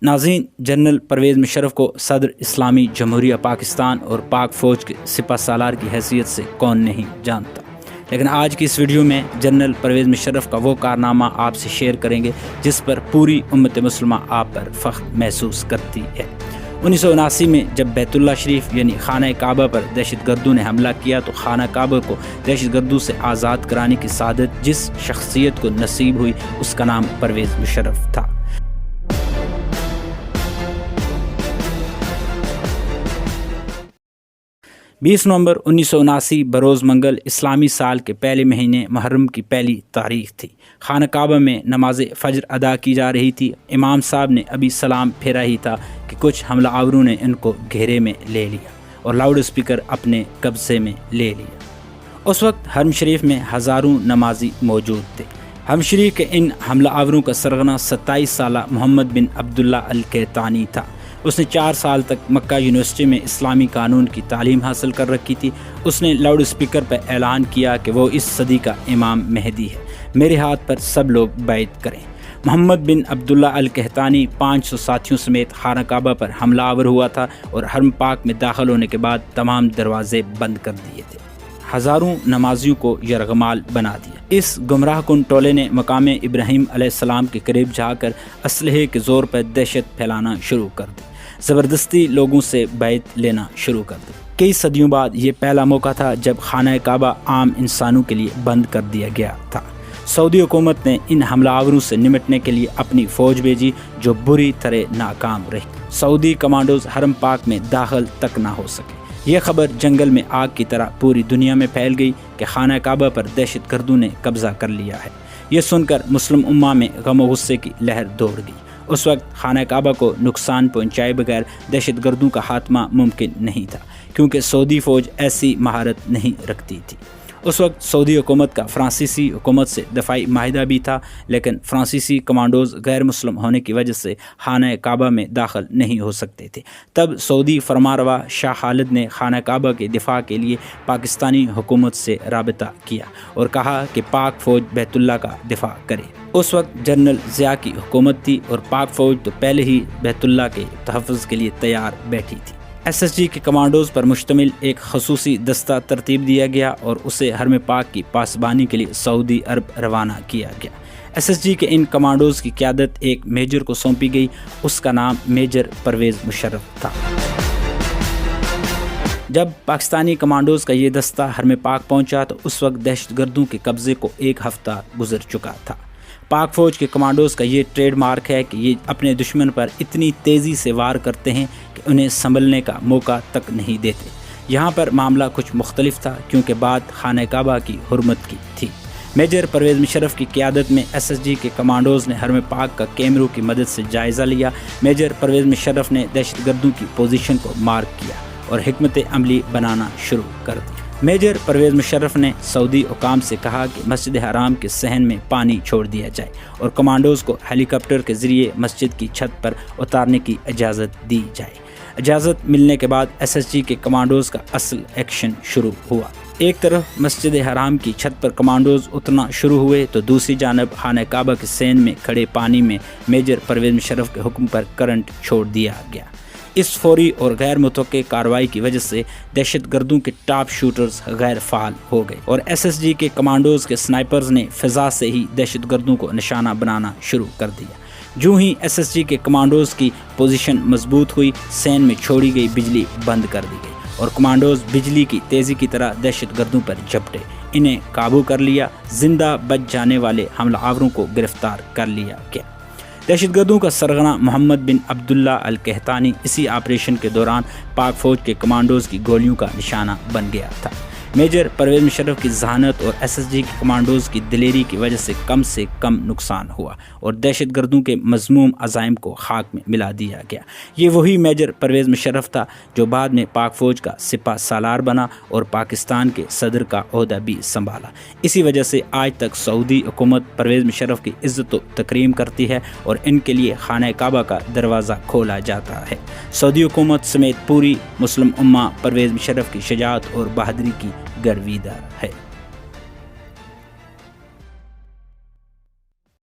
नाज़रीन, जनरल परवेज़ मुशर्रफ को सदर इस्लामी जमहूरिया पाकिस्तान और पाक फ़ौज के सिपह सालार की हैसियत से कौन नहीं जानता, लेकिन आज की इस वीडियो में जनरल परवेज़ मुशर्रफ का वो कारनामा आपसे शेयर करेंगे जिस पर पूरी उम्मत मुस्लिमा आप पर फ़ख्र महसूस करती है। 1979 में जब बैतुल्लाह शरीफ यानी खाना काबा पर दहशतगर्दों ने हमला किया तो खाना काबा को दहशतगर्दों से आज़ाद कराने की सआदत जिस शख्सियत को नसीब हुई उसका नाम परवेज़ मुशर्रफ था। बीस नवंबर 1979 बरोज़ मंगल इस्लामी साल के पहले महीने मुहर्रम की पहली तारीख थी। खाना काबा में नमाज फ़जर अदा की जा रही थी। इमाम साहब ने अभी सलाम फेरा ही था कि कुछ हमला आवरों ने इनको घेरे में ले लिया और लाउड स्पीकर अपने कब्ज़े में ले लिया। उस वक्त हरम शरीफ में हज़ारों नमाजी मौजूद थे। हरम शरीफ के इन हमला आवरों का सरगना 27 साला मोहम्मद बिन अब्दुल्ला अल कहतानी था। उसने 4 साल तक मक्का यूनिवर्सिटी में इस्लामी कानून की तालीम हासिल कर रखी थी। उसने लाउड स्पीकर पर ऐलान किया कि वो इस सदी का इमाम मेहदी है, मेरे हाथ पर सब लोग बैत करें। मोहम्मद बिन अब्दुल्ला अल कहतानी 500 साथियों समेत खाना काबा पर हमलावर हुआ था और हरम पाक में दाखिल होने के बाद तमाम दरवाजे बंद कर दिए थे। हज़ारों नमाजियों को यरगमाल बना दिया। इस गुमराह कुन टोले ने मकाम इब्राहीम अलैहिस्सलाम के करीब जाकर असलहे के ज़ोर पर दहशत फैलाना शुरू कर दी। ज़बरदस्ती लोगों से बैत लेना शुरू कर दी। कई सदियों बाद ये पहला मौका था जब खाना काबा आम इंसानों के लिए बंद कर दिया गया था। सऊदी हुकूमत ने इन हमलावरों से निपटने के लिए अपनी फ़ौज भेजी जो बुरी तरह नाकाम रही। सऊदी कमांडोज हरम पाक में दाखिल तक ना हो सके। यह खबर जंगल में आग की तरह पूरी दुनिया में फैल गई कि खाना काबा पर दहशतगर्दों ने कब्ज़ा कर लिया है। यह सुनकर मुस्लिम उम्मा में गम और गुस्से की लहर दौड़ गई। उस वक्त खाना काबा को नुकसान पहुंचाए बगैर दहशतगर्दों का खात्मा मुमकिन नहीं था, क्योंकि सऊदी फ़ौज ऐसी महारत नहीं रखती थी। उस वक्त सऊदी हुकूमत का फ्रांसीसी हुकूमत से दफ़ाई माहिदा भी था, लेकिन फ्रांसीसी कमांडोज गैर मुस्लिम होने की वजह से खाना काबा में दाखिल नहीं हो सकते थे। तब सऊदी फरमारवा शाह खालिद ने खाना काबा के दिफा के लिए पाकिस्तानी हुकूमत से राबिता किया और कहा कि पाक फ़ौज बैतुल्लाह का दिफा करे। उस वक्त जनरल ज़िया की हुकूमत थी और पाक फ़ौज तो पहले ही बैतुल्लाह के तहफ़्फ़ुज़ के लिए तैयार बैठी थी। SSG के कमांडोज पर मुश्तमिल एक खसूसी दस्ता तरतीब दिया गया और उसे हरम पाक की पासबानी के लिए सऊदी अरब रवाना किया गया। SSG के इन कमांडोज की क़यादत एक मेजर को सौंपी गई। उसका नाम मेजर परवेज़ मुशर्रफ था। जब पाकिस्तानी कमांडोज का ये दस्ता हरम पाक पहुंचा तो उस वक्त दहशतगर्दों के कब्ज़े को एक हफ़्ता गुजर चुका था। पाक फ़ौज के कमांडोज का ये ट्रेडमार्क है कि ये अपने दुश्मन पर इतनी तेज़ी से वार करते हैं कि उन्हें संभलने का मौका तक नहीं देते। यहाँ पर मामला कुछ मुख्तलिफ था, क्योंकि बात खाना काबा की हुर्मत की थी। मेजर परवेज़ मुशर्रफ की क़यादत में SSG के कमांडोज ने हरम पाक का कैमरों की मदद से जायज़ा लिया। मेजर परवेज़ मुशर्रफ ने दहशतगर्दों की पोजीशन को मार्क किया और हिकमत अमली बनाना शुरू कर दी। मेजर परवेज़ मुशर्रफ ने सऊदी हुकाम से कहा कि मस्जिद हराम के सहन में पानी छोड़ दिया जाए और कमांडोज को हेलीकॉप्टर के ज़रिए मस्जिद की छत पर उतारने की इजाज़त दी जाए। इजाज़त मिलने के बाद SSG के कमांडोज का असल एक्शन शुरू हुआ। एक तरफ मस्जिद हराम की छत पर कमांडोज उतरना शुरू हुए तो दूसरी जानब खाना काबा के सहन में खड़े पानी में मेजर परवेज़ मुशर्रफ के हुक्म पर करंट छोड़ दिया गया। इस फौरी और गैर मुतवक्के कार्रवाई की वजह से दहशतगर्दों के टॉप शूटर्स गैर फ़ाल हो गए और SSG के कमांडोज के स्नाइपर्स ने फ़िज़ा से ही दहशतगर्दों को निशाना बनाना शुरू कर दिया। जो ही SSG के कमांडोज की पोजीशन मजबूत हुई, सहन में छोड़ी गई बिजली बंद कर दी गई और कमांडोज बिजली की तेज़ी की तरह दहशतगर्दों पर झपटे। इन्हें काबू कर लिया। जिंदा बच जाने वाले हमलावरों को गिरफ्तार कर लिया गया। दहशतगर्दों का सरगना मोहम्मद बिन अब्दुल्ला अल कहतानी इसी ऑपरेशन के दौरान पाक फ़ौज के कमांडोज की गोलियों का निशाना बन गया था। मेजर परवेज़ मुशर्रफ की जहानत और SSG के कमांडोज की दिलेरी की वजह से कम नुकसान हुआ और दहशतगर्दों के मज़मूम अज़ाइम को खाक में मिला दिया गया। ये वही मेजर परवेज़ मुशर्रफ था जो बाद में पाक फ़ौज का सिपह सालार बना और पाकिस्तान के सदर का ओहदा भी संभाला। इसी वजह से आज तक सऊदी हुकूमत परवेज़ मुशर्रफ की इज़्ज़त व तकरीम करती है और इनके लिए खाना काबा का दरवाज़ा खोला जाता है। सऊदी हुकूमत समेत पूरी मुस्लिम उम्मा परवेज़ मुशर्रफ की शजाअत और बहादुरी की गर्विदा है।